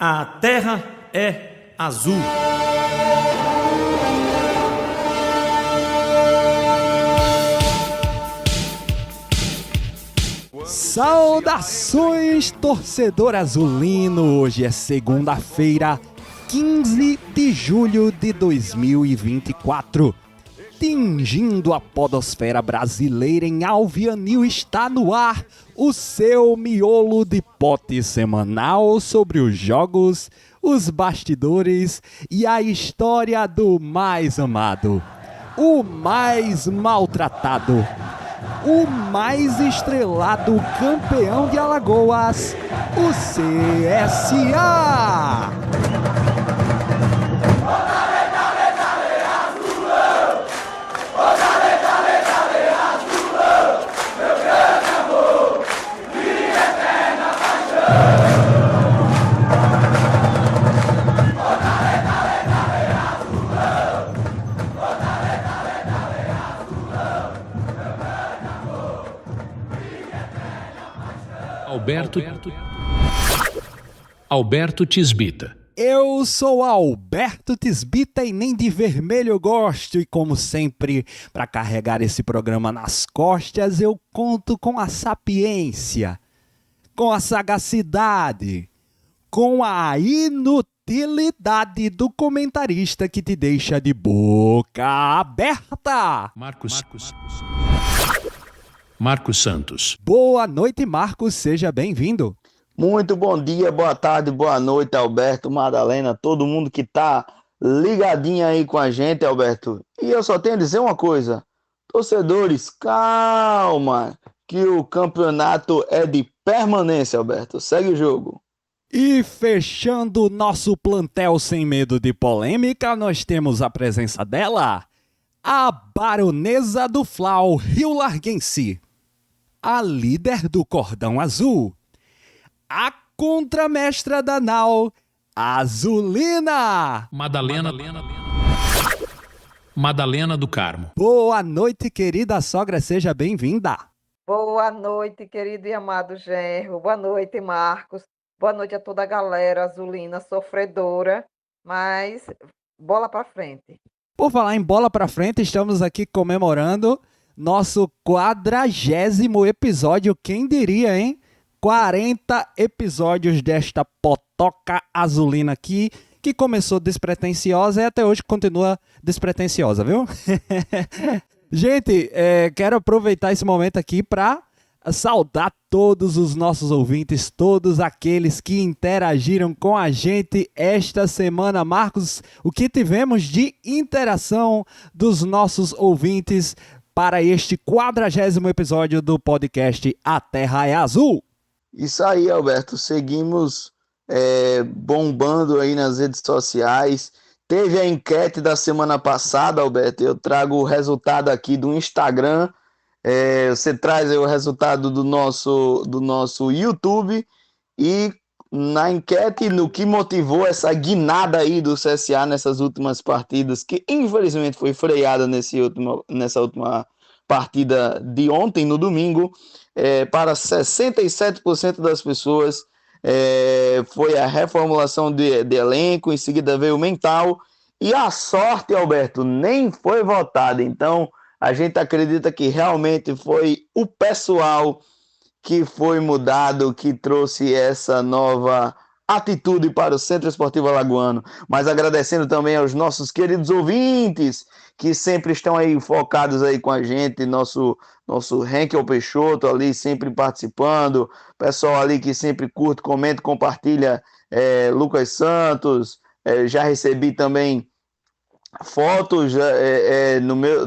A terra é azul. Saudações, torcedor azulino! Hoje é segunda-feira, 15 de julho de 2024. Tingindo a podosfera brasileira em alvianil, está no ar o seu miolo de pote semanal sobre os jogos, os bastidores e a história do mais amado, o mais maltratado, o mais estrelado campeão de Alagoas, o CSA! Alberto Tisbita. Eu sou Alberto Tisbita e nem de vermelho eu gosto, e como sempre, para carregar esse programa nas costas, eu conto com a sapiência, com a sagacidade, com a inutilidade do comentarista que te deixa de boca aberta. Marcos Santos. Boa noite, Marcos, seja bem-vindo. Muito bom dia, boa tarde, boa noite, Alberto, Madalena, todo mundo que tá ligadinho aí com a gente, Alberto. E eu só tenho a dizer uma coisa, torcedores, calma, que o campeonato é de permanência, Alberto. Segue o jogo. E fechando o nosso plantel sem medo de polêmica, nós temos a presença dela, a baronesa do Flau, Rio Larguense, a líder do Cordão Azul, a contramestra da Nau, Azulina! Madalena do Carmo. Boa noite, querida sogra, seja bem-vinda. Boa noite, querido e amado genro. Boa noite, Marcos. Boa noite a toda a galera azulina sofredora, mas bola pra frente. Por falar em bola pra frente, estamos aqui comemorando nosso 40º episódio, quem diria, hein? 40 episódios desta potoca azulina aqui, que começou despretensiosa e até hoje continua despretensiosa, viu? Gente, quero aproveitar esse momento aqui para saudar todos os nossos ouvintes, todos aqueles que interagiram com a gente esta semana. Marcos, o que tivemos de interação dos nossos ouvintes para este 40º episódio do podcast A Terra é Azul? Isso aí, Alberto, seguimos bombando aí nas redes sociais. Teve a enquete da semana passada, Alberto, eu trago o resultado aqui do Instagram, você traz aí o resultado do nosso YouTube, e na enquete, no que motivou essa guinada aí do CSA nessas últimas partidas, que infelizmente foi freada nessa última partida de ontem, no domingo, para 67% das pessoas foi a reformulação de elenco, em seguida veio o mental, e a sorte, Alberto, nem foi votada. Então a gente acredita que realmente foi o pessoal que foi mudado, que trouxe essa nova atitude para o Centro Esportivo Alagoano. Mas agradecendo também aos nossos queridos ouvintes, que sempre estão aí focados aí com a gente, nosso Henkel Peixoto ali sempre participando, pessoal ali que sempre curte, comenta, compartilha, Lucas Santos, já recebi também fotos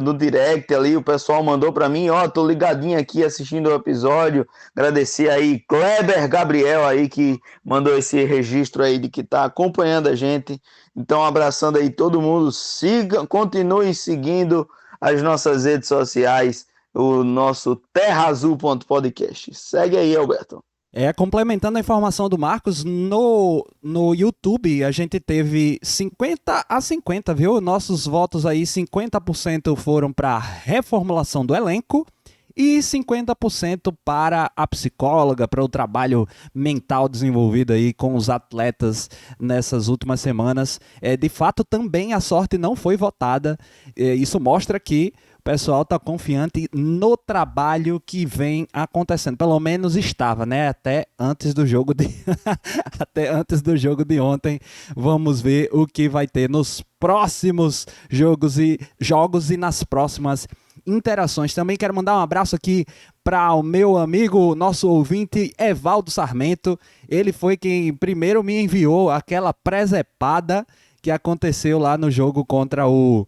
no direct ali, o pessoal mandou para mim, tô ligadinho aqui assistindo o episódio. Agradecer aí Kleber Gabriel aí que mandou esse registro aí de que tá acompanhando a gente. Então abraçando aí todo mundo, continue seguindo as nossas redes sociais, o nosso terraazul.podcast. Segue aí, Alberto. Complementando a informação do Marcos, no YouTube a gente teve 50-50, viu? Nossos votos aí, 50% foram para reformulação do elenco e 50% para a psicóloga, para o trabalho mental desenvolvido aí com os atletas nessas últimas semanas. De fato, também a sorte não foi votada. Isso mostra que o pessoal está confiante no trabalho que vem acontecendo. Pelo menos estava, né? Até antes do jogo de até antes do jogo de ontem. Vamos ver o que vai ter nos próximos jogos e nas próximas interações. Também quero mandar um abraço aqui para o meu amigo, nosso ouvinte, Evaldo Sarmento. Ele foi quem primeiro me enviou aquela presepada que aconteceu lá no jogo contra o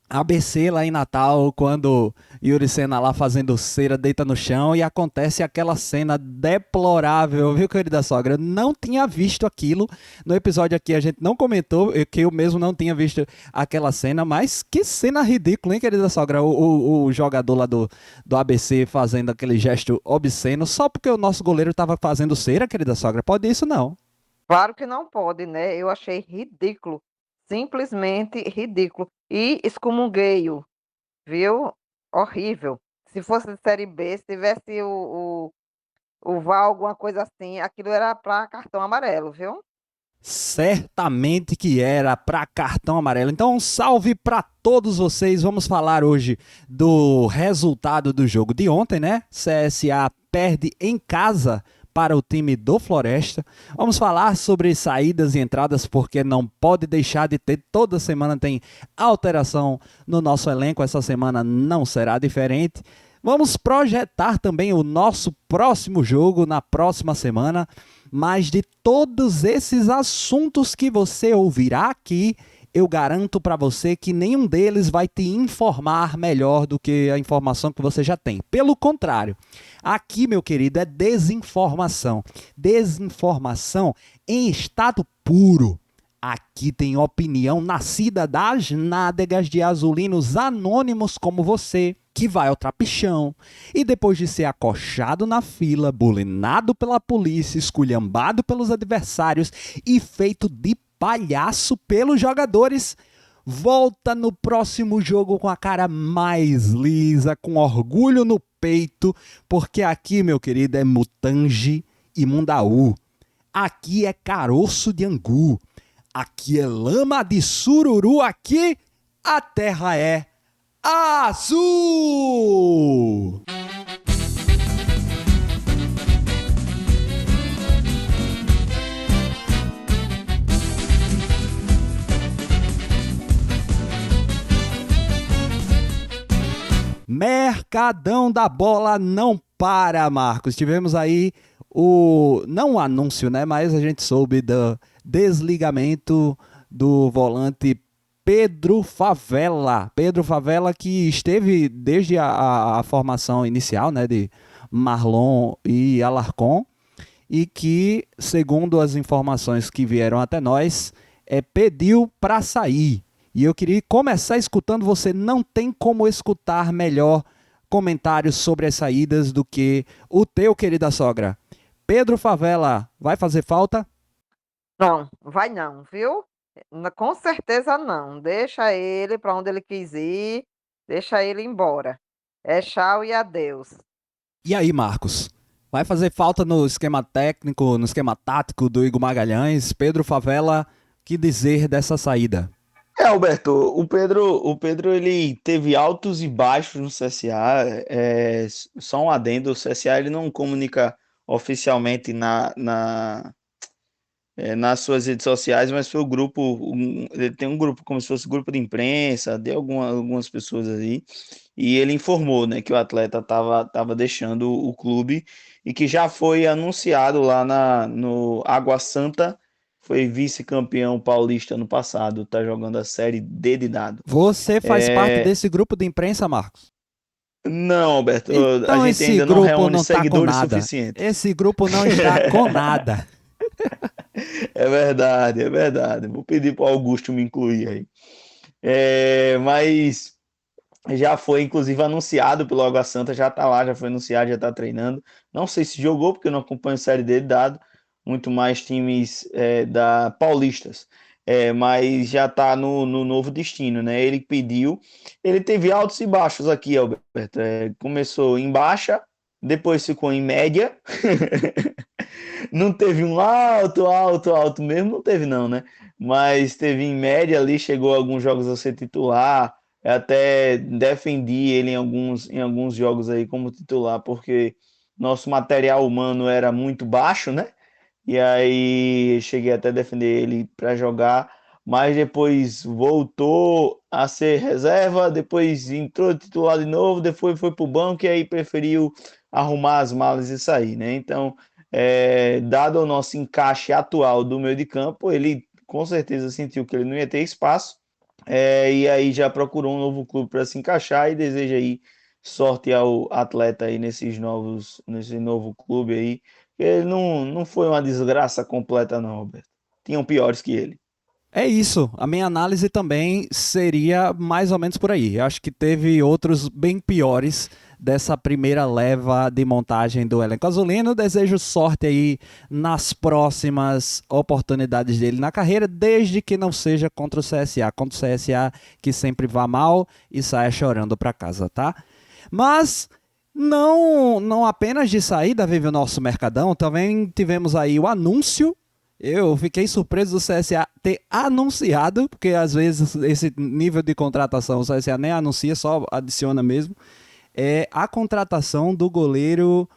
ABC lá em Natal, quando Yuri Senna lá fazendo cera deita no chão e acontece aquela cena deplorável, viu, querida sogra? Eu não tinha visto aquilo. No episódio aqui a gente não comentou, que eu mesmo não tinha visto aquela cena, mas que cena ridícula, hein, querida sogra? O jogador lá do ABC fazendo aquele gesto obsceno só porque o nosso goleiro estava fazendo cera, querida sogra? Pode isso não. Claro que não pode, né? Eu achei ridículo, simplesmente ridículo. E excomunguei-o, viu? Horrível. Se fosse de Série B, se tivesse o VAR, alguma coisa assim, aquilo era para cartão amarelo, viu? Certamente que era para cartão amarelo. Então, um salve para todos vocês. Vamos falar hoje do resultado do jogo de ontem, né? CSA perde em casa para o time do Floresta. Vamos falar sobre saídas e entradas, porque não pode deixar de ter. Toda semana tem alteração no nosso elenco. Essa semana não será diferente. Vamos projetar também o nosso próximo jogo na próxima semana. Mas de todos esses assuntos que você ouvirá aqui, eu garanto para você que nenhum deles vai te informar melhor do que a informação que você já tem. Pelo contrário, aqui, meu querido, é desinformação. Desinformação em estado puro. Aqui tem opinião nascida das nádegas de azulinos anônimos como você, que vai ao trapichão e depois de ser acochado na fila, bulinado pela polícia, esculhambado pelos adversários e feito de palhaço pelos jogadores, volta no próximo jogo com a cara mais lisa, com orgulho no peito, porque aqui, meu querido, é Mutange e Mundaú. Aqui é caroço de angu. Aqui é lama de sururu. Aqui a terra é azul! Mercadão da bola não para, Marcos. Tivemos aí não o anúncio, né? Mas a gente soube do desligamento do volante Pedro Favela. Pedro Favela, que esteve desde a formação inicial, né? De Marlon e Alarcon. E que, segundo as informações que vieram até nós, pediu para sair. E eu queria começar escutando você. Não tem como escutar melhor comentários sobre as saídas do que o teu, querida sogra. Pedro Favela, vai fazer falta? Não, vai não, viu? Com certeza não. Deixa ele para onde ele quis ir, deixa ele embora. É tchau e adeus. E aí, Marcos? Vai fazer falta no esquema técnico, no esquema tático do Igor Magalhães? Pedro Favela, que dizer dessa saída? Alberto, o Pedro ele teve altos e baixos no CSA. Só um adendo, o CSA ele não comunica oficialmente nas suas redes sociais, mas foi o grupo, ele tem um grupo como se fosse grupo de imprensa, de algumas pessoas aí, e ele informou, né, que o atleta estava deixando o clube e que já foi anunciado lá no Água Santa. Foi vice-campeão paulista no passado, tá jogando a Série D de dado. Você faz parte desse grupo de imprensa, Marcos? Não, Alberto, Então a gente esse ainda não grupo reúne não está com seguidores nada. suficientes. Esse grupo não está com nada. É verdade, é verdade. Vou pedir para o Augusto me incluir aí. Mas já foi, inclusive, anunciado pelo Água Santa, já está lá, já foi anunciado, já está treinando. Não sei se jogou, porque eu não acompanho a Série D dado, muito mais times da paulistas. mas já está no novo destino, né? Ele pediu, ele teve altos e baixos aqui, Alberto. Começou em baixa, depois ficou em média. Não teve um alto mesmo, não teve não, né? Mas teve em média ali, chegou alguns jogos a ser titular. Eu até defendi ele em alguns jogos aí como titular, porque nosso material humano era muito baixo, né? E aí cheguei até a defender ele para jogar, mas depois voltou a ser reserva, depois entrou titular de novo, depois foi para o banco e aí preferiu arrumar as malas e sair, né? Então, dado o nosso encaixe atual do meio de campo, ele com certeza sentiu que ele não ia ter espaço, e aí já procurou um novo clube para se encaixar e deseja aí sorte ao atleta aí nesse novo clube aí. Ele não foi uma desgraça completa não, Roberto. Tinham piores que ele. É isso, a minha análise também seria mais ou menos por aí. Eu acho que teve outros bem piores dessa primeira leva de montagem do elenco azulino. Desejo sorte aí nas próximas oportunidades dele na carreira, desde que não seja contra o CSA. Contra o CSA que sempre vá mal e saia chorando para casa, tá? Mas não apenas de saída vive o nosso Mercadão, também tivemos aí o anúncio. Eu fiquei surpreso do CSA ter anunciado, porque às vezes esse nível de contratação o CSA nem anuncia, só adiciona mesmo. A contratação do goleiro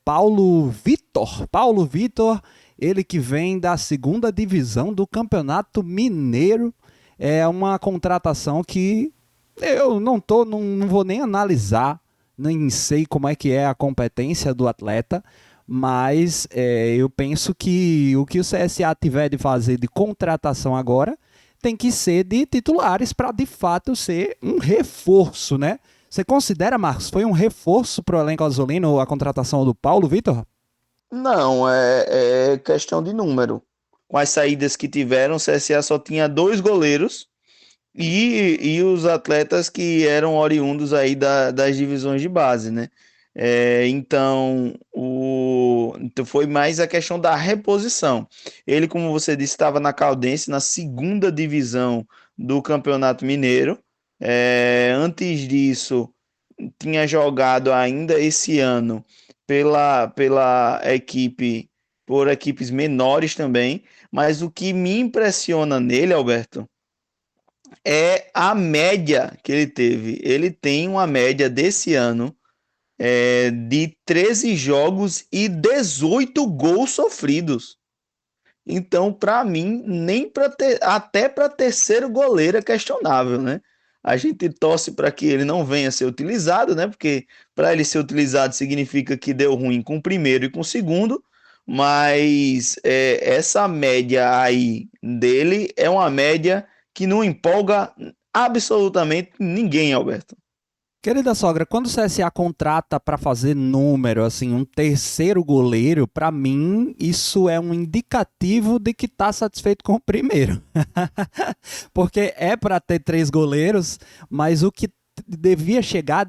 Paulo Vitor. Paulo Vitor, ele que vem da segunda divisão do Campeonato Mineiro. É uma contratação que eu não vou nem analisar, nem sei como é que é a competência do atleta, mas eu penso que o CSA tiver de fazer de contratação agora tem que ser de titulares para de fato ser um reforço, né? Você considera, Marcos, foi um reforço para o elenco azulino a contratação do Paulo Vitor? Não, é questão de número. Com as saídas que tiveram, o CSA só tinha 2 goleiros e os atletas que eram oriundos aí das divisões de base, né? Então foi mais a questão da reposição. Ele, como você disse, estava na Caldense, na segunda divisão do Campeonato Mineiro. Antes disso, tinha jogado ainda esse ano pela equipe, por equipes menores também. Mas o que me impressiona nele, Alberto, é a média que ele teve. Ele tem uma média desse ano de 13 jogos e 18 gols sofridos. Então, para mim, nem até para terceiro goleiro é questionável, né? A gente torce para que ele não venha a ser utilizado, né? Porque para ele ser utilizado significa que deu ruim com o primeiro e com o segundo, mas essa média aí dele é uma média que não empolga absolutamente ninguém, Alberto. Querida sogra, quando o CSA contrata para fazer número, assim, um terceiro goleiro, para mim isso é um indicativo de que está satisfeito com o primeiro. Porque é para ter 3 goleiros, mas o que devia chegar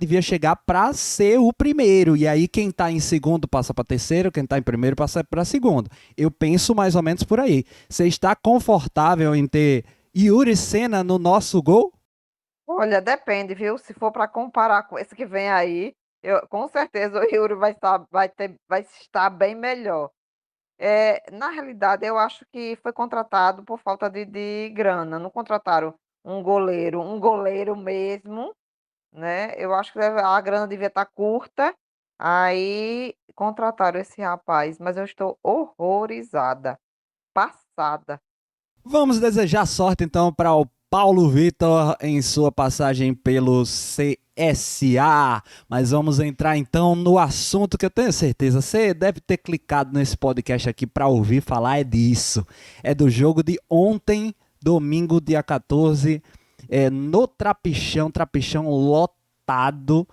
para ser o primeiro. E aí quem está em segundo passa para terceiro, quem está em primeiro passa para segundo. Eu penso mais ou menos por aí. Você está confortável em ter Yuri Senna no nosso gol? Olha, depende, viu? Se for para comparar com esse que vem aí, com certeza o Yuri vai estar bem melhor. Na realidade, eu acho que foi contratado por falta de grana. Não contrataram um goleiro mesmo, né? Eu acho que a grana devia estar curta. Aí contrataram esse rapaz, mas eu estou horrorizada, passada. Vamos desejar sorte então para o Paulo Vitor em sua passagem pelo CSA. Mas vamos entrar então no assunto que eu tenho certeza você deve ter clicado nesse podcast aqui para ouvir falar, é disso. É do jogo de ontem, domingo, dia 14, no Trapichão lotado.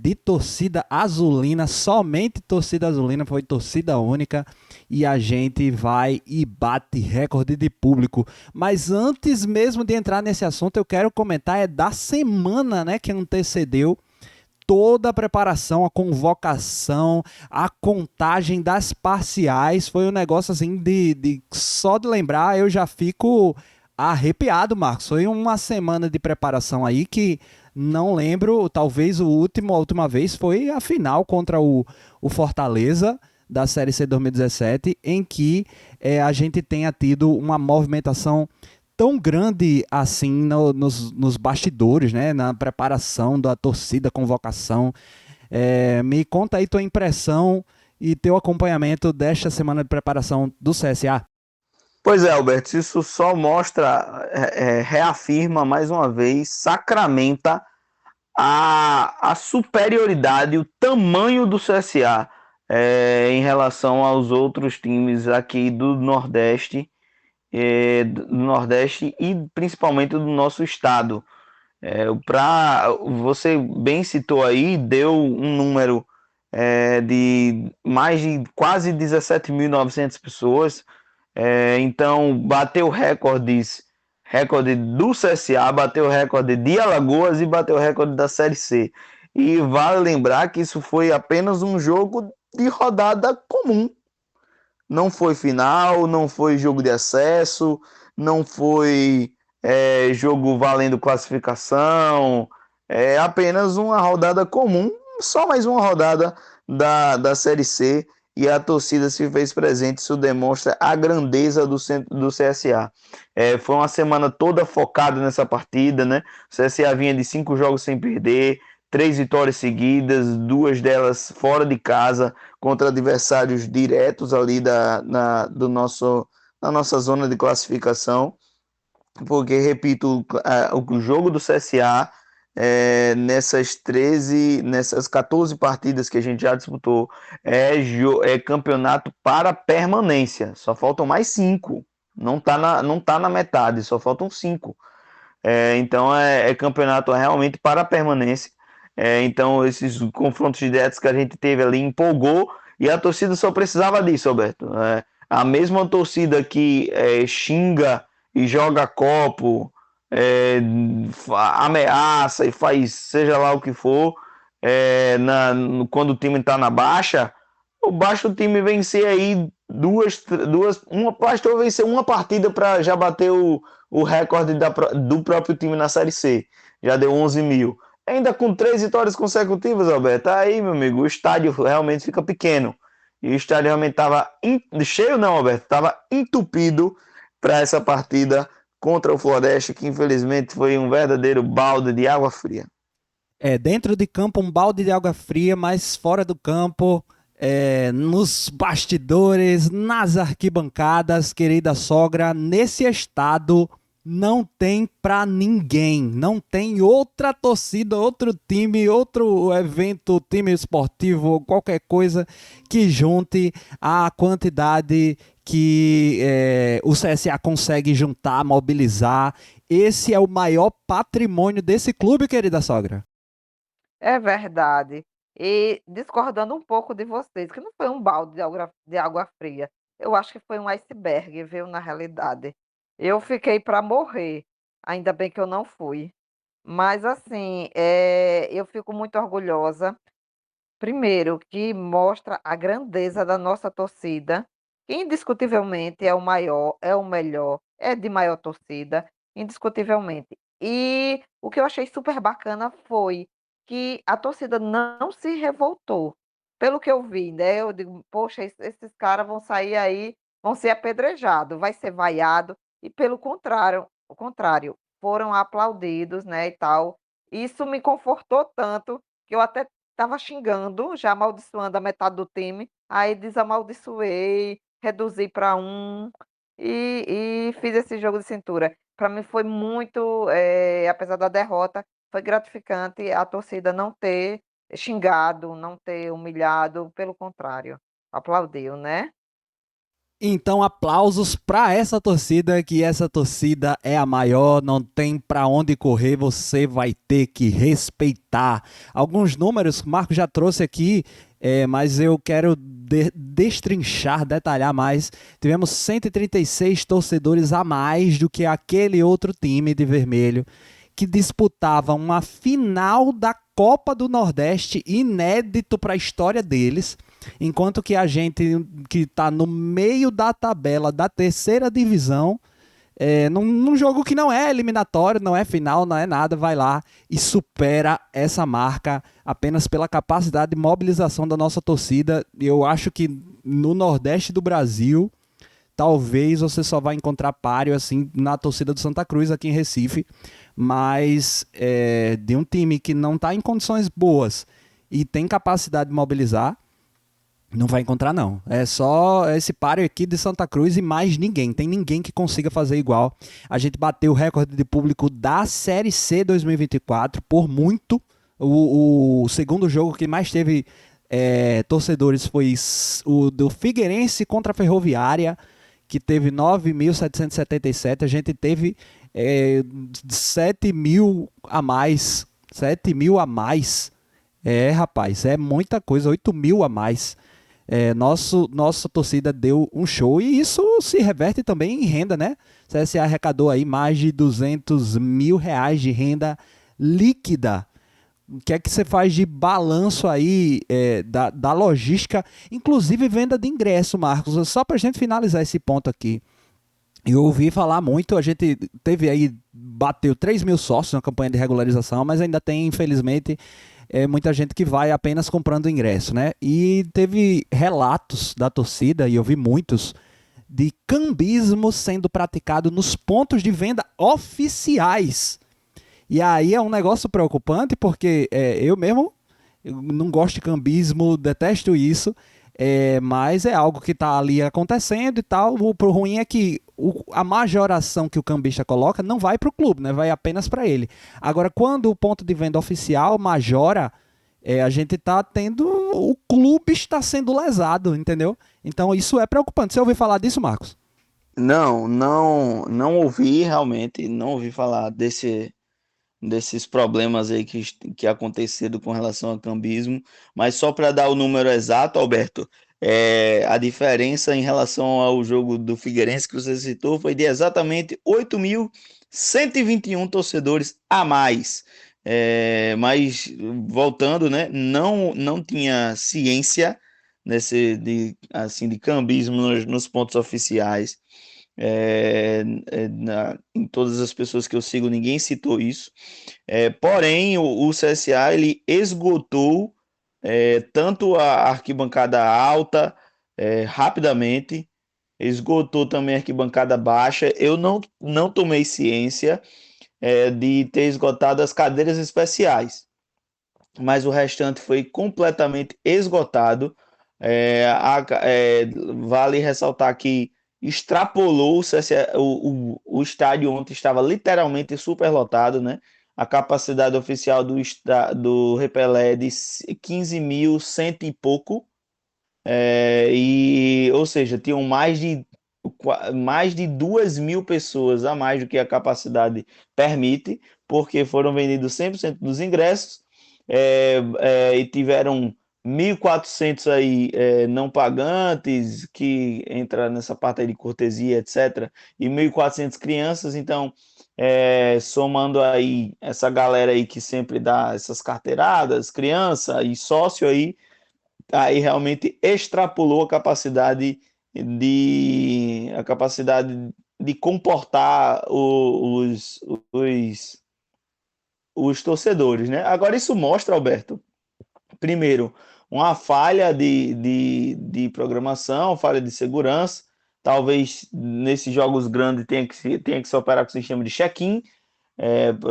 De torcida azulina, somente torcida azulina, foi torcida única, e a gente vai e bate recorde de público. Mas antes mesmo de entrar nesse assunto, eu quero comentar da semana, né, que antecedeu toda a preparação, a convocação, a contagem das parciais, foi um negócio assim só de lembrar eu já fico arrepiado, Marcos. Foi uma semana de preparação aí que não lembro, talvez a última vez foi a final contra o Fortaleza da Série C 2017, em que a gente tenha tido uma movimentação tão grande assim nos bastidores, né? Na preparação da torcida, convocação. Me conta aí tua impressão e teu acompanhamento desta semana de preparação do CSA. Pois é, Alberto, isso só mostra, reafirma mais uma vez, sacramenta a superioridade, o tamanho do CSA em relação aos outros times aqui do Nordeste e principalmente do nosso estado. Você bem citou aí, deu um número de mais de quase 17.900 pessoas. Então bateu recorde do CSA, bateu recorde de Alagoas e bateu recorde da Série C. E vale lembrar que isso foi apenas um jogo de rodada comum. Não foi final, não foi jogo de acesso, não foi jogo valendo classificação. É apenas uma rodada comum, só mais uma rodada da Série C. E a torcida se fez presente, isso demonstra a grandeza do CSA. Foi uma semana toda focada nessa partida, né? O CSA vinha de 5 jogos sem perder, 3 vitórias seguidas, 2 delas fora de casa, contra adversários diretos ali na nossa zona de classificação. Porque, repito, o jogo do CSA, nessas 14 partidas que a gente já disputou, é campeonato para permanência. Só faltam mais 5. Não tá na metade, só faltam 5. Então é campeonato realmente para permanência. Então esses confrontos diretos que a gente teve ali empolgou e a torcida só precisava disso, Alberto. A mesma torcida que xinga e joga copo, ameaça e faz seja lá o que for, quando o time está na baixa, basta o time vencer aí bastou vencer uma partida para já bater o recorde do próprio time na Série C, já deu 11 mil. Ainda com 3 vitórias consecutivas, Alberto, aí, meu amigo, o estádio realmente fica pequeno. E o estádio realmente estava cheio, não, Alberto, estava entupido para essa partida contra o Floresta, que infelizmente foi um verdadeiro balde de água fria. Dentro de campo um balde de água fria, mas fora do campo, nos bastidores, nas arquibancadas, querida sogra, nesse estado não tem pra ninguém, não tem outra torcida, outro time, outro evento, time esportivo, qualquer coisa que junte a quantidade que o CSA consegue juntar, mobilizar. Esse é o maior patrimônio desse clube, querida sogra. É verdade. E discordando um pouco de vocês, que não foi um balde de água fria. Eu acho que foi um iceberg, viu, na realidade. Eu fiquei para morrer. Ainda bem que eu não fui. Mas, assim, eu fico muito orgulhosa. Primeiro, que mostra a grandeza da nossa torcida, que indiscutivelmente é o maior, é o melhor, é de maior torcida, indiscutivelmente. E o que eu achei super bacana foi que a torcida não se revoltou. Pelo que eu vi, né? Eu digo, poxa, esses caras vão sair aí, vão ser apedrejados, vai ser vaiado. E pelo contrário, foram aplaudidos, né, e tal. Isso me confortou tanto que eu até estava xingando, já amaldiçoando a metade do time, aí desamaldiçoei, reduzi para um e fiz esse jogo de cintura. Para mim foi muito, apesar da derrota, foi gratificante a torcida não ter xingado, não ter humilhado, pelo contrário, aplaudiu, né? Então, aplausos para essa torcida, que essa torcida é a maior, não tem para onde correr, você vai ter que respeitar. Alguns números que o Marco já trouxe aqui, mas eu quero destrinchar, detalhar mais. Tivemos 136 torcedores a mais do que aquele outro time de vermelho que disputava uma final da Copa do Nordeste inédito para a história deles, enquanto que a gente que está no meio da tabela da terceira divisão, num jogo que não é eliminatório, não é final, não é nada, vai lá e supera essa marca apenas pela capacidade de mobilização da nossa torcida. Eu acho que no Nordeste do Brasil, talvez você só vai encontrar páreo assim na torcida do Santa Cruz aqui em Recife, mas de um time que não está em condições boas e tem capacidade de mobilizar, não vai encontrar não. É só esse páreo aqui de Santa Cruz e mais ninguém. Tem ninguém que consiga fazer igual. A gente bateu o recorde de público da Série C 2024 por muito. O segundo jogo que mais teve torcedores foi o do Figueirense contra a Ferroviária, que teve 9.777. A gente teve 7 mil a mais. 7 mil a mais. Rapaz, é muita coisa. 8 mil a mais. Nossa torcida deu um show e isso se reverte também em renda, né? O CSA arrecadou aí mais de 200 mil reais de renda líquida. O que é que você faz de balanço aí da logística, inclusive venda de ingresso, Marcos? Só para a gente finalizar esse ponto aqui. Eu ouvi falar muito, a gente teve aí, bateu 3 mil sócios na campanha de regularização, mas ainda tem, infelizmente, muita gente que vai apenas comprando ingresso, né? E teve relatos da torcida, e eu vi muitos, de cambismo sendo praticado nos pontos de venda oficiais. E aí é um negócio preocupante, porque eu mesmo não gosto de cambismo, detesto isso, mas é algo que está ali acontecendo e tal. O ruim é que a majoração que o cambista coloca não vai para o clube, né? Vai apenas para ele. Agora, quando o ponto de venda oficial majora, a gente está tendo... O clube está sendo lesado, entendeu? Então isso é preocupante. Você ouviu falar disso, Marcos? Não ouvi realmente, não ouvi falar desses problemas aí que aconteceram com relação ao cambismo, mas só para dar o número exato, Alberto, a diferença em relação ao jogo do Figueirense que você citou foi de exatamente 8.121 torcedores a mais. Mas voltando, né, não tinha ciência de cambismo nos pontos oficiais. Em todas as pessoas que eu sigo, ninguém citou isso. Porém, o CSA ele esgotou tanto a arquibancada alta rapidamente, esgotou também a arquibancada baixa. Eu não tomei ciência de ter esgotado as cadeiras especiais, mas o restante foi completamente esgotado. Vale ressaltar que extrapolou o estádio ontem, estava literalmente superlotado, né? A capacidade oficial do Repelé é de 15.100 e pouco, ou seja, tinham mais de 2.000 pessoas a mais do que a capacidade permite, porque foram vendidos 100% dos ingressos, e tiveram 1.400 aí não pagantes, que entra nessa parte aí de cortesia, etc., e 1.400 crianças. Então, somando aí essa galera aí que sempre dá essas carteiradas, criança e sócio aí realmente extrapolou a capacidade de comportar os torcedores, né? Agora, isso mostra, Alberto, primeiro, uma falha de programação, falha de segurança. Talvez nesses jogos grandes tenha que se operar com o sistema de check-in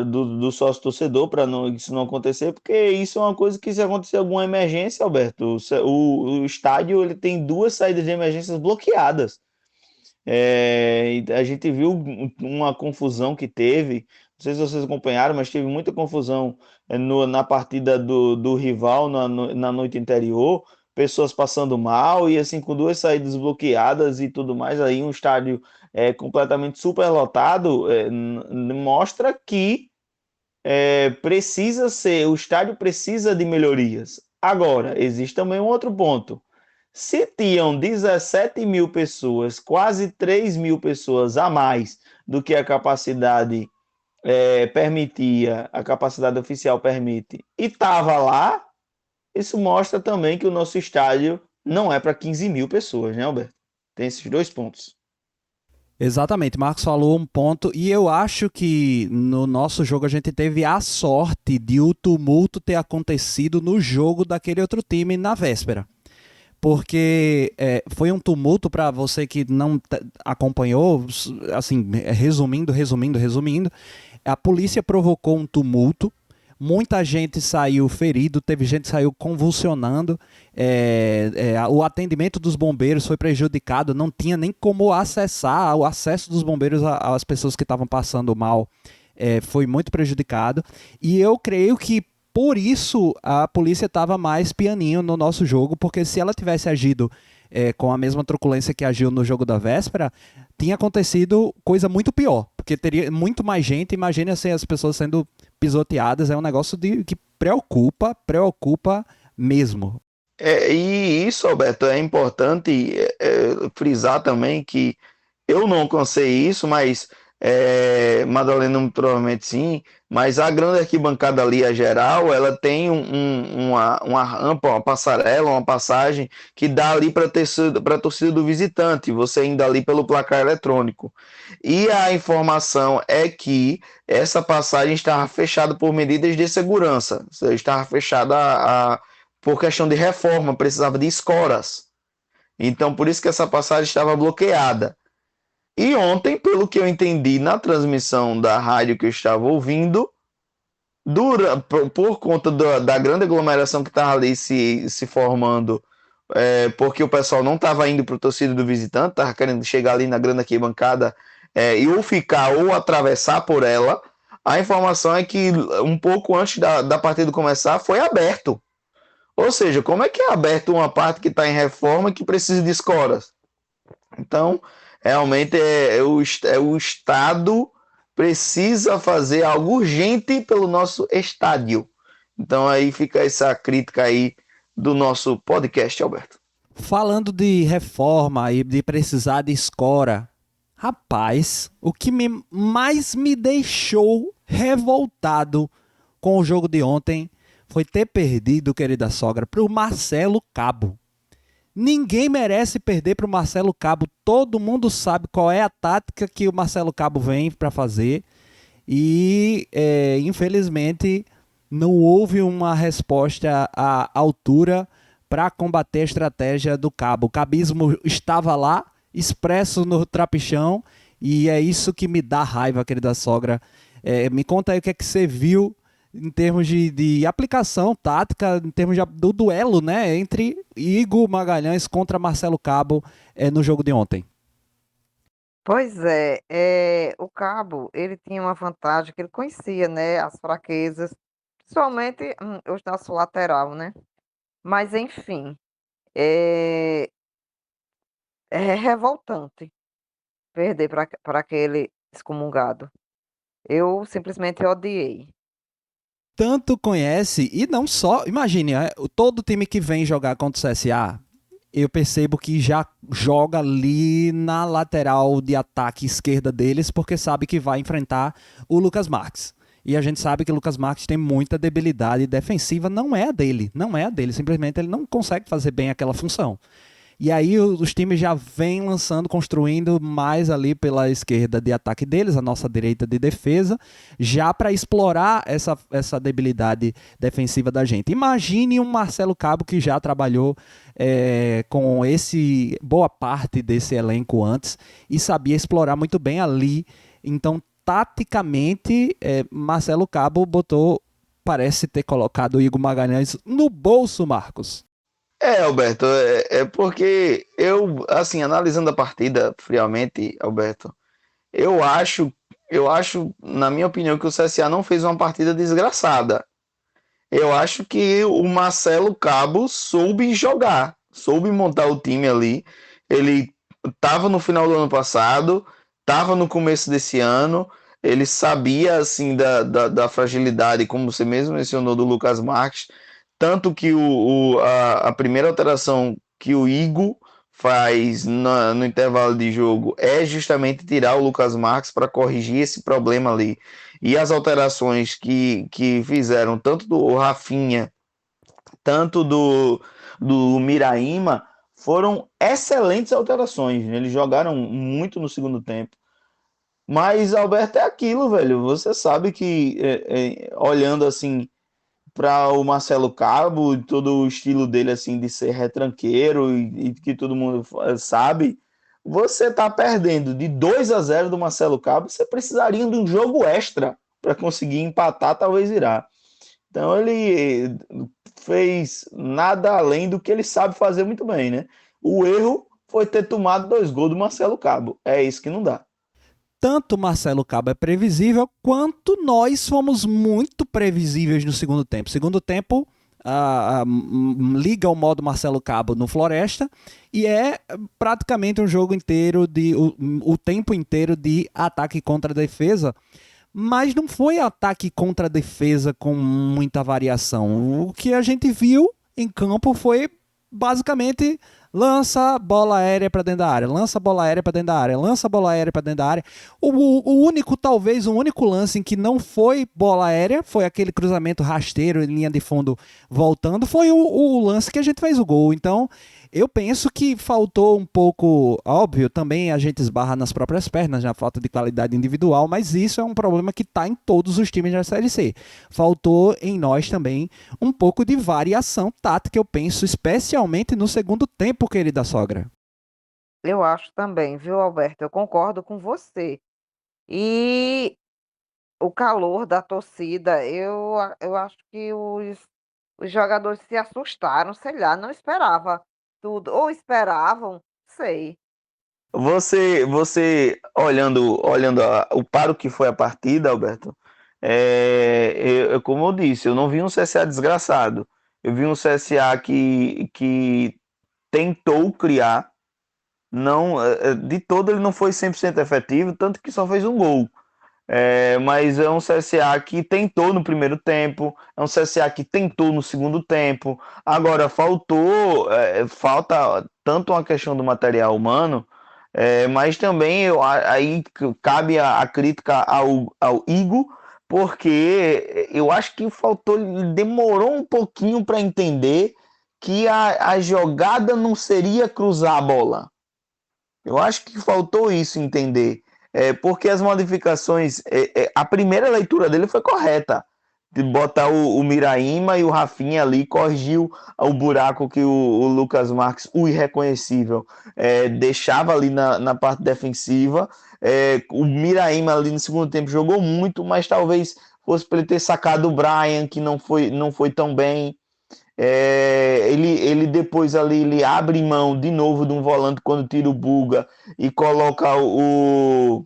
do sócio torcedor para isso não acontecer, porque isso é uma coisa que, se acontecer alguma emergência, Alberto, o estádio ele tem 2 saídas de emergências bloqueadas. A gente viu uma confusão que teve, não sei se vocês acompanharam, mas teve muita confusão na partida do rival na noite anterior, pessoas passando mal e assim com 2 saídas bloqueadas e tudo mais, aí um estádio completamente superlotado, mostra que o estádio precisa de melhorias. Agora, existe também um outro ponto. Se tinham 17 mil pessoas, quase 3 mil pessoas a mais do que a capacidade permitia, a capacidade oficial permite, e estava lá, isso mostra também que o nosso estádio não é para 15 mil pessoas, né, Alberto? Tem esses dois pontos. Exatamente, Marcos falou um ponto, e eu acho que no nosso jogo a gente teve a sorte de o tumulto ter acontecido no jogo daquele outro time na véspera. Porque foi um tumulto, para você que não acompanhou, assim, resumindo, a polícia provocou um tumulto, muita gente saiu ferido, teve gente que saiu convulsionando, o atendimento dos bombeiros foi prejudicado, não tinha nem como acessar, o acesso dos bombeiros às pessoas que estavam passando mal foi muito prejudicado, e eu creio que por isso a polícia estava mais pianinho no nosso jogo, porque se ela tivesse agido com a mesma truculência que agiu no jogo da véspera, tinha acontecido coisa muito pior, porque teria muito mais gente, imagine assim, as pessoas sendo pisoteadas, é um negócio que preocupa mesmo. E isso, Alberto, é importante frisar também que eu não alcancei isso, mas Madalena provavelmente sim, mas a grande arquibancada ali, a geral, ela tem uma rampa, uma passarela, uma passagem que dá ali para a torcida do visitante, você ainda ali pelo placar eletrônico. E a informação é que essa passagem estava fechada por medidas de segurança, estava fechada por questão de reforma, precisava de escoras. Então, por isso que essa passagem estava bloqueada. E ontem, pelo que eu entendi na transmissão da rádio que eu estava ouvindo, por conta da grande aglomeração que estava ali se formando, porque o pessoal não estava indo para o torcida do visitante, estava querendo chegar ali na grande arquibancada e ou ficar ou atravessar por ela, a informação é que um pouco antes da partida começar foi aberto. Ou seja, como é que é aberto uma parte que está em reforma e que precisa de escoras? Então, realmente o Estado precisa fazer algo urgente pelo nosso estádio. Então aí fica essa crítica aí do nosso podcast, Alberto. Falando de reforma e de precisar de escora, rapaz, o que mais me deixou revoltado com o jogo de ontem foi ter perdido, querida sogra, para o Marcelo Cabo. Ninguém merece perder para o Marcelo Cabo. Todo mundo sabe qual é a tática que o Marcelo Cabo vem para fazer. E, infelizmente, não houve uma resposta à altura para combater a estratégia do Cabo. O cabismo estava lá, expresso no trapichão. E é isso que me dá raiva, querida sogra. Me conta aí o que é que você viu em termos de aplicação tática, em termos do duelo, né, entre Igor Magalhães contra Marcelo Cabo no jogo de ontem. Pois o Cabo, ele tinha uma vantagem que ele conhecia, né, as fraquezas, principalmente o nosso lateral, né? Mas enfim, é, é revoltante perder para aquele excomungado. Eu simplesmente odiei. Tanto conhece, e não só, imagine, todo time que vem jogar contra o CSA, eu percebo que já joga ali na lateral de ataque esquerda deles, porque sabe que vai enfrentar o Lucas Marques. E a gente sabe que o Lucas Marques tem muita debilidade defensiva, não é a dele, simplesmente ele não consegue fazer bem aquela função. E aí os times já vêm lançando, construindo mais ali pela esquerda de ataque deles, a nossa direita de defesa, já para explorar essa debilidade defensiva da gente. Imagine um Marcelo Cabo que já trabalhou com boa parte desse elenco antes e sabia explorar muito bem ali. Então, taticamente, Marcelo Cabo parece ter colocado o Igor Magalhães no bolso, Marcos. Alberto, porque eu, assim, analisando a partida friamente, Alberto, eu acho, na minha opinião, que o CSA não fez uma partida desgraçada. Eu acho que o Marcelo Cabo soube jogar, soube montar o time ali. Ele estava no final do ano passado, estava no começo desse ano, ele sabia, assim, da fragilidade, como você mesmo mencionou, do Lucas Marques. Tanto que a primeira alteração que o Igor faz no intervalo de jogo é justamente tirar o Lucas Marques para corrigir esse problema ali. E as alterações que fizeram, tanto do Rafinha, tanto do Miraíma, foram excelentes alterações. Eles jogaram muito no segundo tempo. Mas, Alberto, é aquilo, velho. Você sabe que, olhando assim para o Marcelo Cabo, todo o estilo dele assim de ser retranqueiro e que todo mundo sabe, você tá perdendo de 2-0 do Marcelo Cabo, você precisaria de um jogo extra para conseguir empatar, talvez virar. Então ele fez nada além do que ele sabe fazer muito bem, né? O erro foi ter tomado 2 gols do Marcelo Cabo. É isso que não dá. Tanto Marcelo Cabo é previsível, quanto nós fomos muito previsíveis no segundo tempo. Segundo tempo, liga o modo Marcelo Cabo no Floresta e é praticamente um jogo inteiro, o tempo inteiro de ataque contra defesa, mas não foi ataque contra defesa com muita variação. O que a gente viu em campo foi basicamente lança bola aérea para dentro da área, lança bola aérea para dentro da área, lança bola aérea para dentro da área. O único lance em que não foi bola aérea foi aquele cruzamento rasteiro em linha de fundo voltando, foi o lance que a gente fez o gol. Então, eu penso que faltou um pouco, óbvio, também a gente esbarra nas próprias pernas, na falta de qualidade individual, mas isso é um problema que está em todos os times da Série C. Faltou em nós também um pouco de variação tática, eu penso, especialmente no segundo tempo, querida sogra. Eu acho também, viu, Alberto? Eu concordo com você. E o calor da torcida, eu acho que os jogadores se assustaram, sei lá, não esperava tudo. Ou esperavam, sei. Você olhando para o que foi a partida, Alberto, como eu disse, eu não vi um CSA desgraçado. Eu vi um CSA que tentou criar, não, de todo ele não foi 100% efetivo, tanto que só fez um gol. Mas é um CSA que tentou no primeiro tempo, é um CSA que tentou no segundo tempo. Agora falta tanto uma questão do material humano, mas também aí cabe a crítica ao Igor, porque eu acho que demorou um pouquinho para entender que a jogada não seria cruzar a bola. Eu acho que faltou isso entender. Porque as modificações, a primeira leitura dele foi correta, de botar o Miraíma e o Rafinha ali, corrigiu o buraco que o Lucas Marques, o irreconhecível, deixava ali na parte defensiva. O Miraíma ali no segundo tempo jogou muito, mas talvez fosse para ele ter sacado o Brian, que não foi tão bem. Ele depois ali ele abre mão de novo de um volante quando tira o Buga e coloca o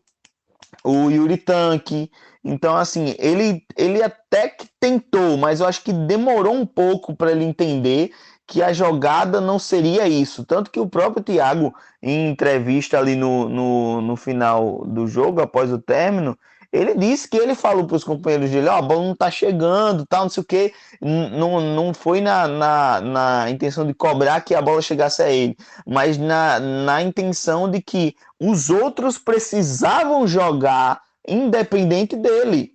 Yuri Tanque. Então, assim, ele até que tentou, mas eu acho que demorou um pouco para ele entender que a jogada não seria isso. Tanto que o próprio Thiago, em entrevista ali no final do jogo, após o término, ele disse que ele falou para os companheiros dele: a bola não tá chegando, tal, não sei o quê. Não foi na intenção de cobrar que a bola chegasse a ele, mas na intenção de que os outros precisavam jogar independente dele.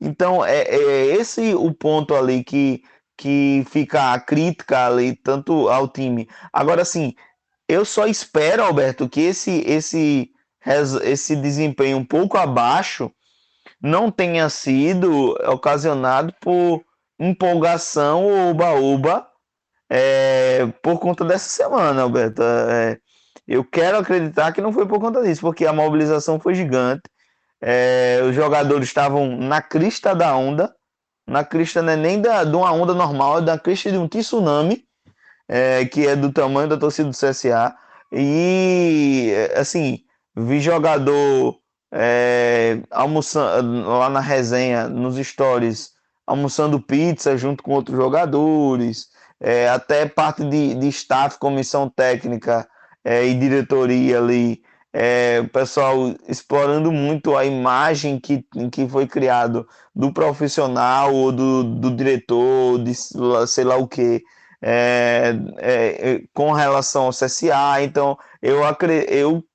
Então, é esse o ponto ali que fica a crítica ali, tanto ao time. Agora, assim, eu só espero, Alberto, que esse desempenho um pouco abaixo não tenha sido ocasionado por empolgação ou oba-oba por conta dessa semana, Alberto. Eu quero acreditar que não foi por conta disso, porque a mobilização foi gigante. Os jogadores estavam na crista da onda, na crista não é nem de uma onda normal, é da crista de um tsunami, que é do tamanho da torcida do CSA. E, assim, vi jogador almoçando lá na resenha, nos stories, almoçando pizza junto com outros jogadores, até parte de staff, comissão técnica e diretoria ali, o pessoal explorando muito a imagem que foi criado do profissional ou do diretor, de sei lá o que, com relação ao CSA. Então, eu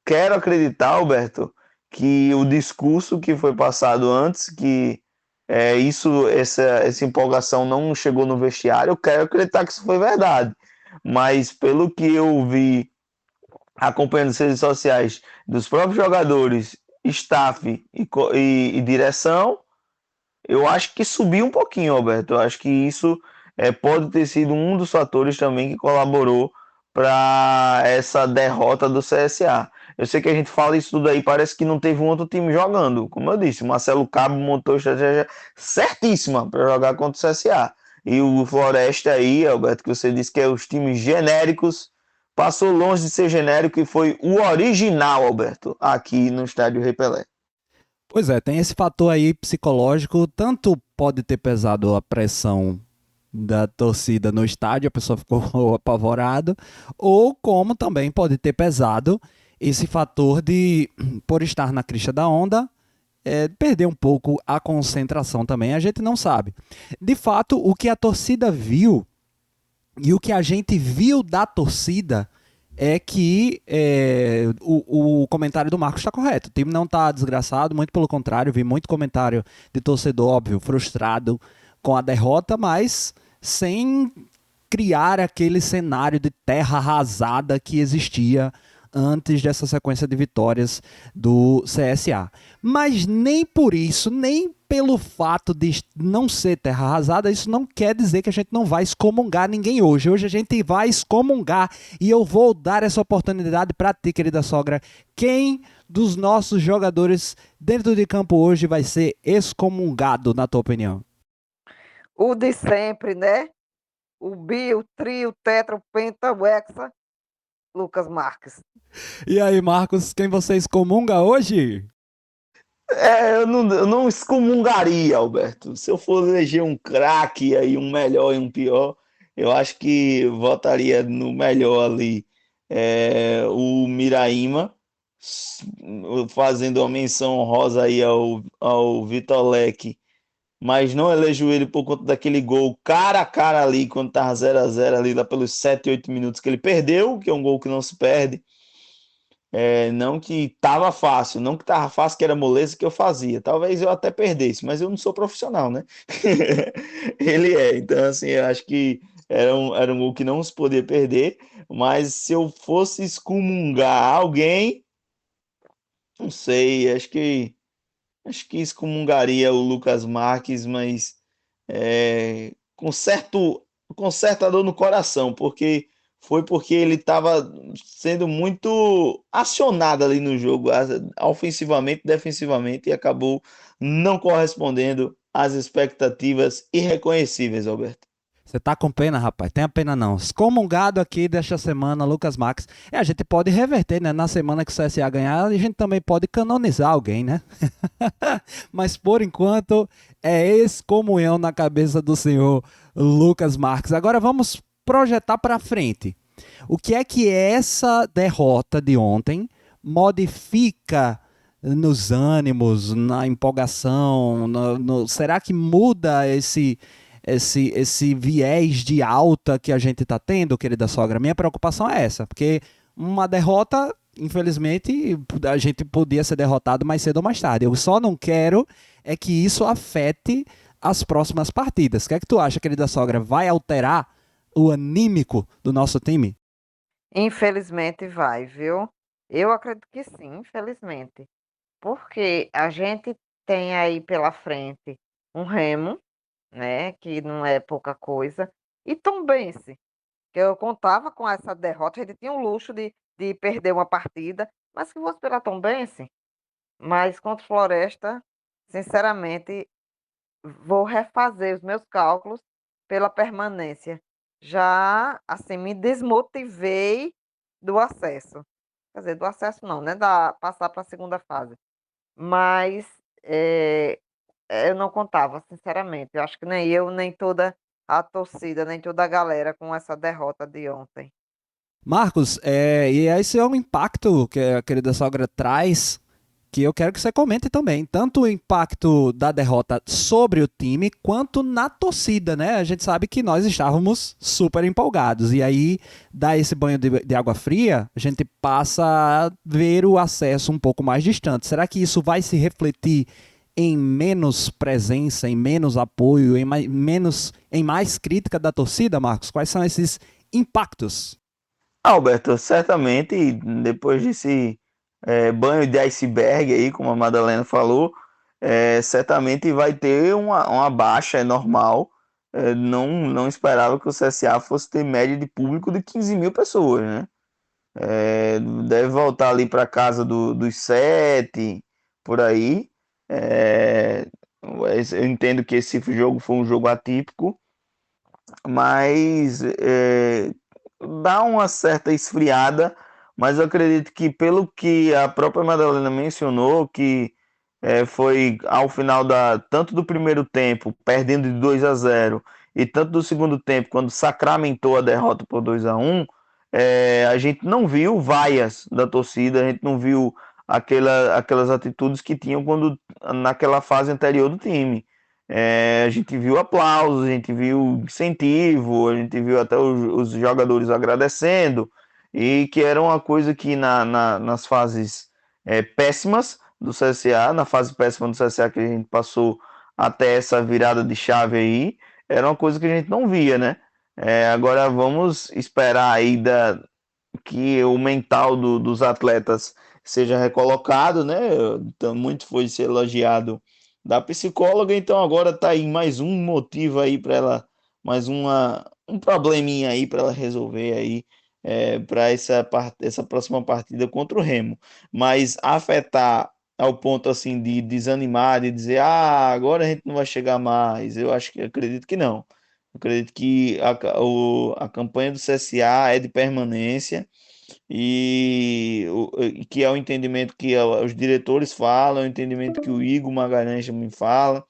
quero acreditar, Alberto, que o discurso que foi passado antes, que essa empolgação não chegou no vestiário, eu quero acreditar que isso foi verdade. Mas pelo que eu vi acompanhando as redes sociais dos próprios jogadores, staff e direção, eu acho que subiu um pouquinho, Alberto. Eu acho que isso pode ter sido um dos fatores também que colaborou para essa derrota do CSA. Eu sei que a gente fala isso tudo aí, parece que não teve um outro time jogando. Como eu disse, o Marcelo Cabo montou a estratégia certíssima para jogar contra o CSA. E o Floresta aí, Alberto, que você disse que é os times genéricos, passou longe de ser genérico e foi o original, Alberto, aqui no estádio Rei Pelé. Pois é, tem esse fator aí psicológico, tanto pode ter pesado a pressão da torcida no estádio, a pessoa ficou apavorada, ou como também pode ter pesado esse fator de, por estar na crista da onda, perder um pouco a concentração também, a gente não sabe. De fato, o que a torcida viu e o que a gente viu da torcida é que o comentário do Marcos está correto. O time não está desgraçado, muito pelo contrário, vi muito comentário de torcedor, óbvio, frustrado com a derrota, mas sem criar aquele cenário de terra arrasada que existia antes dessa sequência de vitórias do CSA. Mas nem por isso, nem pelo fato de não ser terra arrasada, isso não quer dizer que a gente não vai excomungar ninguém hoje. Hoje a gente vai excomungar e eu vou dar essa oportunidade para ti, querida sogra. Quem dos nossos jogadores dentro de campo hoje vai ser excomungado, na tua opinião? O de sempre, né? O bi, o tri, o tetra, o penta, o hexa, Lucas Marques. E aí, Marcos, quem você excomunga hoje? Eu não excomungaria, Alberto. Se eu for eleger um craque aí, um melhor e um pior, eu acho que votaria no melhor ali, o Miraíma, fazendo uma menção honrosa aí ao Vitor Leque, mas não elejo ele por conta daquele gol cara a cara ali, quando tava 0-0 ali, lá pelos 7, 8 minutos que ele perdeu, que é um gol que não se perde. Não que tava fácil, não que tava fácil, que era moleza que eu fazia. Talvez eu até perdesse, mas eu não sou profissional, né? Ele então assim, eu acho que era um gol que não se podia perder, mas se eu fosse excomungar alguém, não sei, acho que excomungaria o Lucas Marques, mas com certa dor no coração, porque ele estava sendo muito acionado ali no jogo, ofensivamente, defensivamente, e acabou não correspondendo às expectativas irreconhecíveis, Alberto. Você tá com pena, rapaz? Tenha pena não. Excomungado aqui desta semana, Lucas Marques. A gente pode reverter, né? Na semana que o CSA ganhar, a gente também pode canonizar alguém, né? Mas por enquanto, é excomunhão na cabeça do senhor Lucas Marques. Agora vamos projetar para frente. O que é que essa derrota de ontem modifica nos ânimos, na empolgação? Será que muda esse viés de alta que a gente está tendo, querida sogra? Minha preocupação é essa, porque uma derrota, infelizmente, a gente podia ser derrotado mais cedo ou mais tarde. Eu só não quero é que isso afete as próximas partidas. O que é que tu acha, querida sogra? Vai alterar o anímico do nosso time? Infelizmente vai, viu? Eu acredito que sim, infelizmente. Porque a gente tem aí pela frente um Remo, né, que não é pouca coisa, e Tombense, que eu contava com essa derrota, a gente tinha o luxo de perder uma partida, mas que fosse pela Tombense, mas contra o Floresta, sinceramente, vou refazer os meus cálculos pela permanência. Já, assim, me desmotivei do acesso. Quer dizer, do acesso não, né? Da passar para a segunda fase. Mas eu não contava, sinceramente. Eu acho que nem eu, nem toda a torcida, nem toda a galera com essa derrota de ontem. Marcos, e esse é um impacto que a querida sogra traz que eu quero que você comente também, tanto o impacto da derrota sobre o time, quanto na torcida, né? A gente sabe que nós estávamos super empolgados, e aí dá esse banho de água fria, a gente passa a ver o acesso um pouco mais distante. Será que isso vai se refletir em menos presença, em menos apoio, em mais crítica da torcida, Marcos? Quais são esses impactos? Alberto, certamente depois desse banho de iceberg aí, como a Madalena falou, certamente vai ter uma baixa, é normal. Não esperava que o CSA fosse ter média de público de 15 mil pessoas, né? Deve voltar ali para casa dos 7, por aí. É, eu entendo que esse jogo foi um jogo atípico, mas dá uma certa esfriada, mas eu acredito que pelo que a própria Madalena mencionou, que foi ao final tanto do primeiro tempo, perdendo de 2-0, e tanto do segundo tempo, quando sacramentou a derrota por 2-1, a gente não viu vaias da torcida, a gente não viu aquelas atitudes que tinham naquela fase anterior do time. A gente viu aplausos, a gente viu incentivo, a gente viu até os jogadores agradecendo, e que era uma coisa que nas fases péssimas do CSA, na fase péssima do CSA que a gente passou até essa virada de chave aí, era uma coisa que a gente não via, né? Agora vamos esperar aí que o mental dos atletas seja recolocado, né? Então, muito foi se elogiado da psicóloga, então agora tá aí mais um motivo aí para ela, mais um probleminha aí para ela resolver aí para essa próxima partida contra o Remo. Mas afetar ao ponto assim de desanimar, de dizer, agora a gente não vai chegar mais, acredito que não. Eu acredito que a campanha do CSA é de permanência, e que é o entendimento que os diretores falam, é o entendimento que o Igor Magalhães me fala,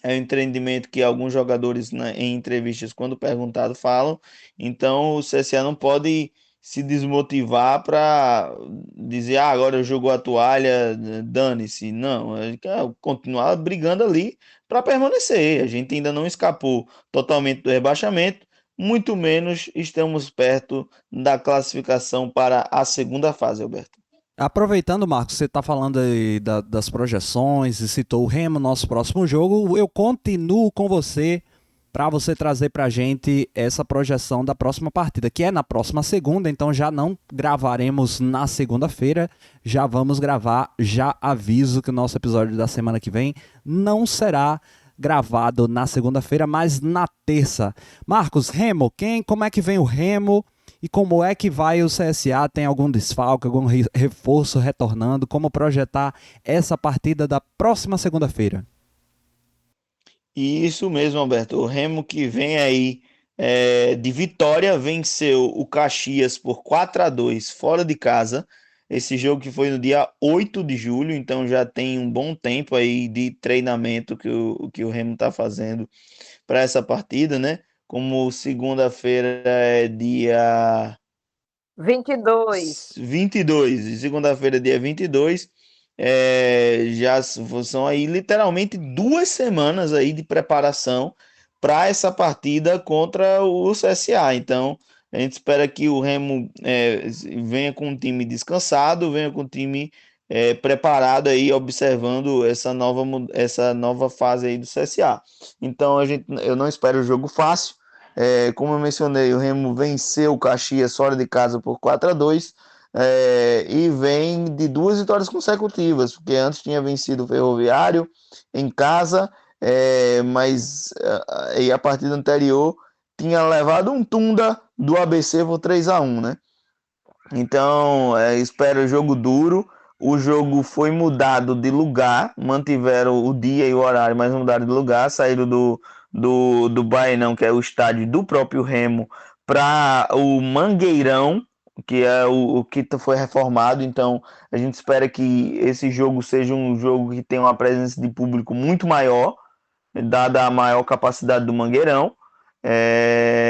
é o entendimento que alguns jogadores em entrevistas, quando perguntado, falam. Então o CSA não pode se desmotivar para dizer, agora jogou a toalha, dane-se. Não, a gente quer continuar brigando ali para permanecer. A gente ainda não escapou totalmente do rebaixamento, muito menos estamos perto da classificação para a segunda fase, Alberto. Aproveitando, Marcos, você está falando aí das projeções e citou o Remo, nosso próximo jogo, eu continuo com você para você trazer para a gente essa projeção da próxima partida, que é na próxima segunda, então já não gravaremos na segunda-feira, já vamos gravar, já aviso que o nosso episódio da semana que vem não será gravado na segunda-feira, mas na terça. Marcos, Remo, como é que vem o Remo? E como é que vai o CSA? Tem algum desfalque, algum reforço retornando? Como projetar essa partida da próxima segunda-feira? Isso mesmo, Alberto. O Remo que vem aí de vitória, venceu o Caxias por 4-2 fora de casa. Esse jogo que foi no dia 8 de julho, então já tem um bom tempo aí de treinamento que o Remo está fazendo para essa partida, né? Como segunda-feira é dia 22. 22, e segunda-feira, dia 22, já são aí literalmente 2 semanas aí de preparação para essa partida contra o CSA. Então, a gente espera que o Remo venha com o time descansado, venha com o time preparado aí, observando essa nova fase aí do CSA. Então, eu não espero o jogo fácil. Como eu mencionei, o Remo venceu o Caxias fora de casa por 4-2, e vem de 2 vitórias consecutivas, porque antes tinha vencido o Ferroviário em casa, mas e a partida anterior tinha levado um tunda do ABC por 3-1, né? Então, espero o jogo duro. O jogo foi mudado de lugar, mantiveram o dia e o horário, mas mudaram de lugar, saíram do Baenão, que é o estádio do próprio Remo, para o Mangueirão, que é o que foi reformado. Então, a gente espera que esse jogo seja um jogo que tenha uma presença de público muito maior, dada a maior capacidade do Mangueirão.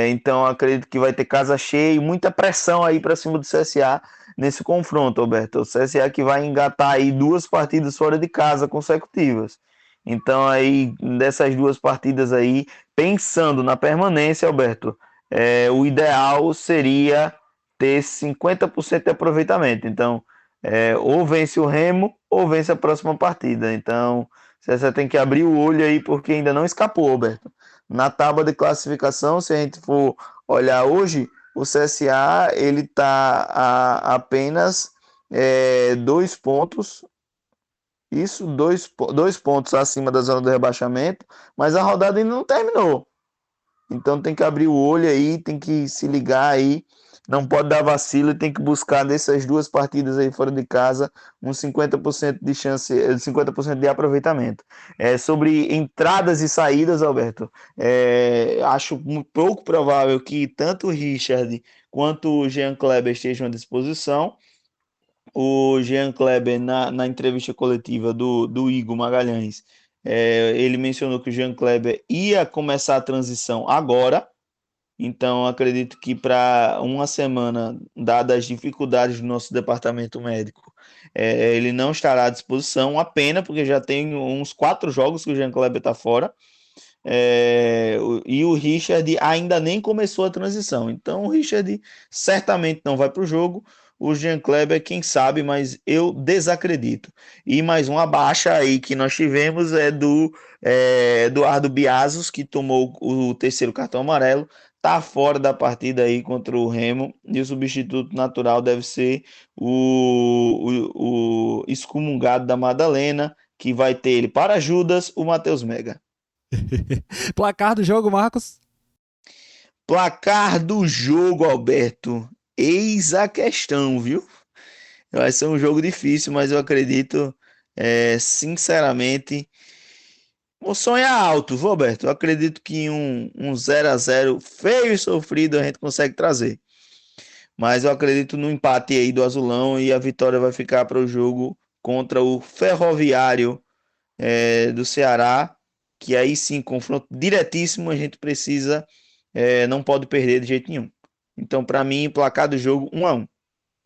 Então acredito que vai ter casa cheia e muita pressão aí para cima do CSA nesse confronto, Alberto. O CSA que vai engatar aí 2 partidas fora de casa consecutivas. Então aí dessas 2 partidas aí, pensando na permanência, Alberto, o ideal seria ter 50% de aproveitamento. Então, ou vence o Remo ou vence a próxima partida. Então, você tem que abrir o olho aí porque ainda não escapou, Alberto. Na tábua de classificação, se a gente for olhar hoje, o CSA ele está a apenas 2 pontos, isso, 2 pontos acima da zona do rebaixamento, mas a rodada ainda não terminou. Então tem que abrir o olho aí, tem que se ligar aí, não pode dar vacilo e tem que buscar nessas 2 partidas aí fora de casa uns 50% de chance, 50% de aproveitamento. Sobre entradas e saídas, Alberto, acho pouco provável que tanto o Richard quanto o Jean Kleber estejam à disposição. O Jean Kleber, na entrevista coletiva do Igor Magalhães, ele mencionou que o Jean Kleber ia começar a transição agora. Então, acredito que para uma semana, dadas as dificuldades do nosso departamento médico, ele não estará à disposição. Uma pena, porque já tem uns 4 jogos que o Jean Kleber está fora. E o Richard ainda nem começou a transição. Então, o Richard certamente não vai para o jogo. O Jean Kleber, quem sabe, mas eu desacredito. E mais uma baixa aí que nós tivemos é do Eduardo Biazos, que tomou o 3º cartão amarelo, tá fora da partida aí contra o Remo, e o substituto natural deve ser o excomungado da Madalena, que vai ter ele para Judas, o Matheus Mega. Placar do jogo, Marcos? Placar do jogo, Alberto. Eis a questão, viu? Vai ser um jogo difícil, mas eu acredito, sinceramente, o sonho é alto, viu, Alberto? Eu acredito que um 0-0 feio e sofrido a gente consegue trazer. Mas eu acredito no empate aí do Azulão e a vitória vai ficar para o jogo contra o Ferroviário do Ceará, que aí sim, confronto diretíssimo, a gente precisa, não pode perder de jeito nenhum. Então, para mim, placar do jogo 1-1.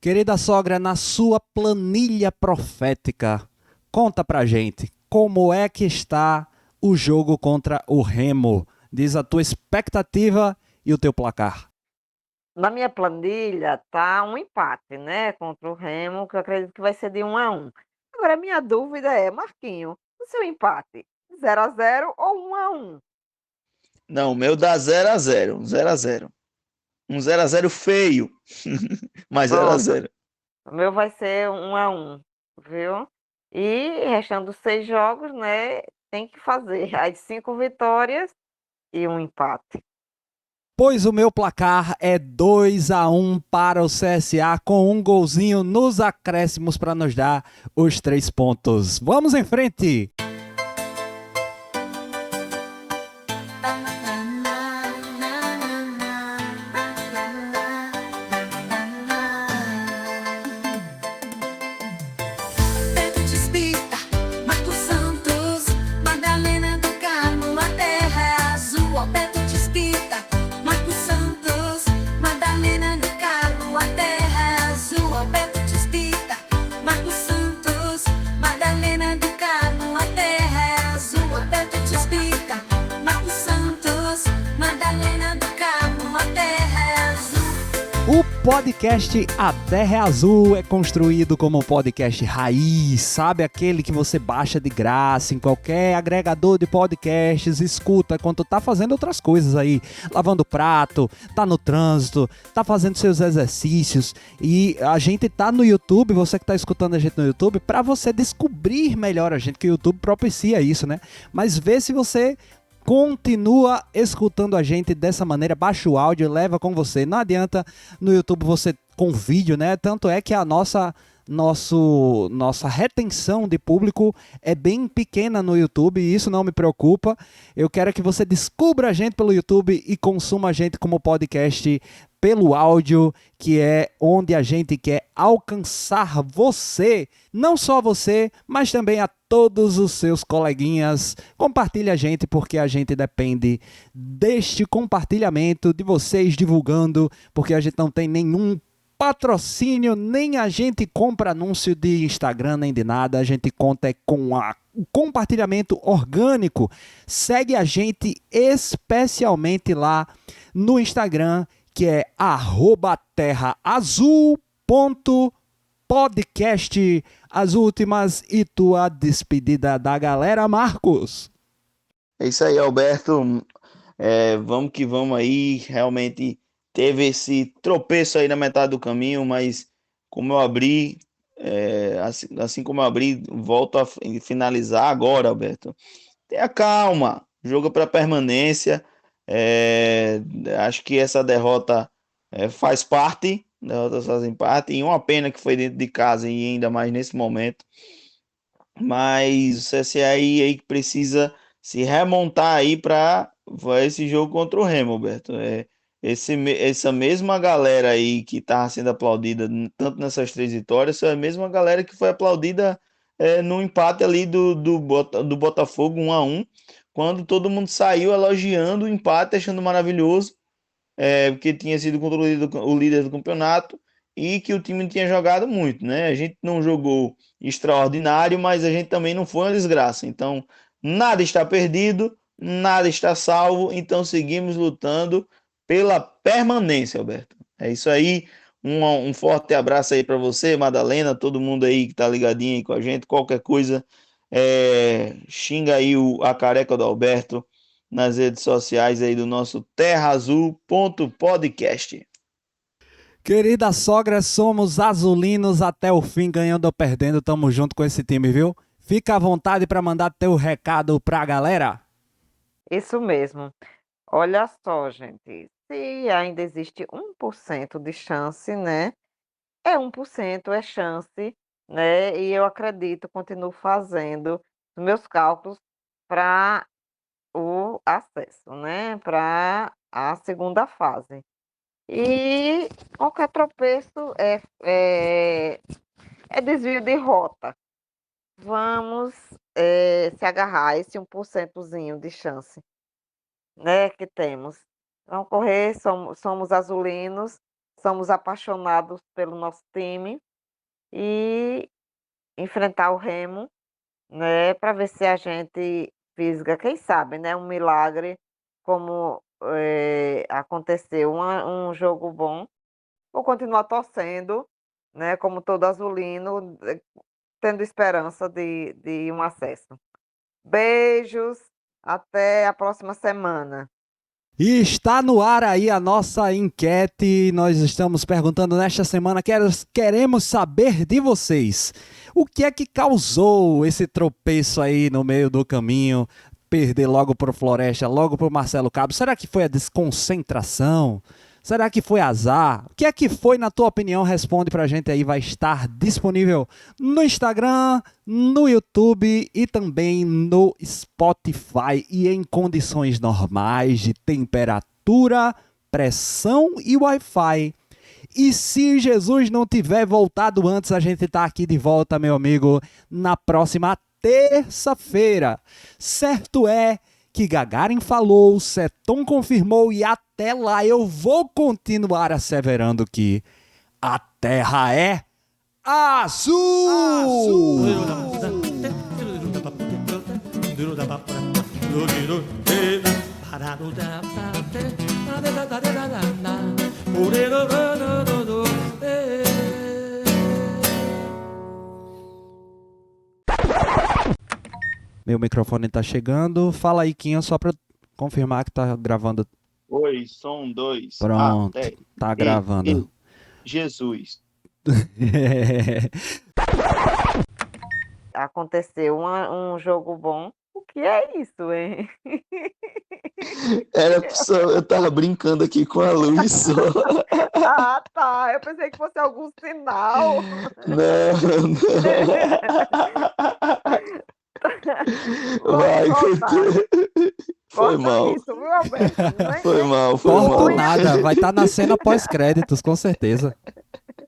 Querida sogra, na sua planilha profética, conta pra gente como é que está o jogo contra o Remo. Diz a tua expectativa e o teu placar. Na minha planilha tá um empate, né, contra o Remo, que eu acredito que vai ser de 1-1. Agora, a minha dúvida é, Marquinho, o seu empate, 0-0 ou 1-1? Não, o meu dá 0-0, 0-0. Um 0-0 feio, mas Pronto, 0-0. o meu vai ser 1-1, viu? E restando 6 jogos, né, tem que fazer as 5 vitórias e um empate. Pois o meu placar é 2-1 para o CSA, com um golzinho nos acréscimos para nos dar os 3 pontos. Vamos em frente! O podcast A Terra é Azul é construído como um podcast raiz, sabe? Aquele que você baixa de graça em qualquer agregador de podcasts, escuta quando tá fazendo outras coisas aí, lavando prato, tá no trânsito, tá fazendo seus exercícios. E a gente tá no YouTube, você que tá escutando a gente no YouTube, pra você descobrir melhor a gente, que o YouTube propicia isso, né? Mas vê se você continua escutando a gente dessa maneira, baixa o áudio, leva com você. Não adianta no YouTube você com vídeo, né? Tanto é que a nossa retenção de público é bem pequena no YouTube e isso não me preocupa. Eu quero que você descubra a gente pelo YouTube e consuma a gente como podcast pelo áudio, que é onde a gente quer alcançar você, não só você, mas também a todos os seus coleguinhas. Compartilhe a gente, porque a gente depende deste compartilhamento, de vocês divulgando, porque a gente não tem nenhum patrocínio, nem a gente compra anúncio de Instagram, nem de nada. A gente conta com o compartilhamento orgânico. Segue a gente especialmente lá no Instagram, que é @terraazul.podcast. As últimas e tua despedida da galera, Marcos. É isso aí, Alberto. Vamos que vamos aí. Realmente teve esse tropeço aí na metade do caminho, mas como eu abri, assim como eu abri, volto a finalizar agora, Alberto. Tenha calma, jogo para permanência. Acho que essa derrota faz parte, derrotas fazem parte, e uma pena que foi dentro de casa e ainda mais nesse momento. Mas o CSA aí precisa se remontar aí para esse jogo contra o Remo, Roberto. Essa mesma galera aí que está sendo aplaudida tanto nessas 3 vitórias, é a mesma galera que foi aplaudida no empate ali do Botafogo 1-1, quando todo mundo saiu elogiando o empate, achando maravilhoso, porque tinha sido contra o líder do campeonato e que o time não tinha jogado muito, né? A gente não jogou extraordinário, mas a gente também não foi uma desgraça. Então, nada está perdido, nada está salvo, então seguimos lutando pela permanência, Alberto. É isso aí. Um forte abraço aí para você, Madalena, todo mundo aí que tá ligadinho aí com a gente. Qualquer coisa, xinga aí a careca do Alberto nas redes sociais aí do nosso terraazul.podcast. Querida sogra, somos azulinos até o fim, ganhando ou perdendo, tamo junto com esse time, viu? Fica à vontade para mandar teu recado pra galera. Isso mesmo. Olha só, gente, se ainda existe 1% de chance, né? É 1%, é chance, né? E eu acredito, continuo fazendo os meus cálculos para o acesso, né? Para a segunda fase. E qualquer tropeço é desvio de rota. Vamos se agarrar a esse 1%zinho de chance, né, que temos. Vamos correr, somos azulinos, somos apaixonados pelo nosso time e enfrentar o Remo, né, para ver se a gente fisga, quem sabe, né, um milagre como aconteceu, um jogo bom. Vou continuar torcendo, né, como todo azulino, tendo esperança de um acesso. Beijos, até a próxima semana. E está no ar aí a nossa enquete. Nós estamos perguntando nesta semana, queremos saber de vocês. O que é que causou esse tropeço aí no meio do caminho? Perder logo pro Floresta, logo pro Marcelo Cabo. Será que foi a desconcentração? Será que foi azar? O que é que foi, na tua opinião? Responde pra gente aí, vai estar disponível no Instagram, no YouTube e também no Spotify. E em condições normais de temperatura, pressão e Wi-Fi. E se Jesus não tiver voltado antes, a gente tá aqui de volta, meu amigo, na próxima terça-feira. Certo é que Gagarin falou, Seton confirmou e até lá eu vou continuar asseverando que a Terra é azul! Meu microfone tá chegando. Fala aí, Quinho, só pra confirmar que tá gravando. Oi, som 2. Pronto, tá gravando. Jesus. Aconteceu um jogo bom. O que é isso, hein? Eu tava brincando aqui com a luz só. Ah, tá. Eu pensei que fosse algum sinal. Não. Vamos Vai, voltar. foi Corta mal. isso, viu, Alberto. Nem- Foi nem- mal, foi Corto mal. nada, vai estar na cena pós-créditos, com certeza.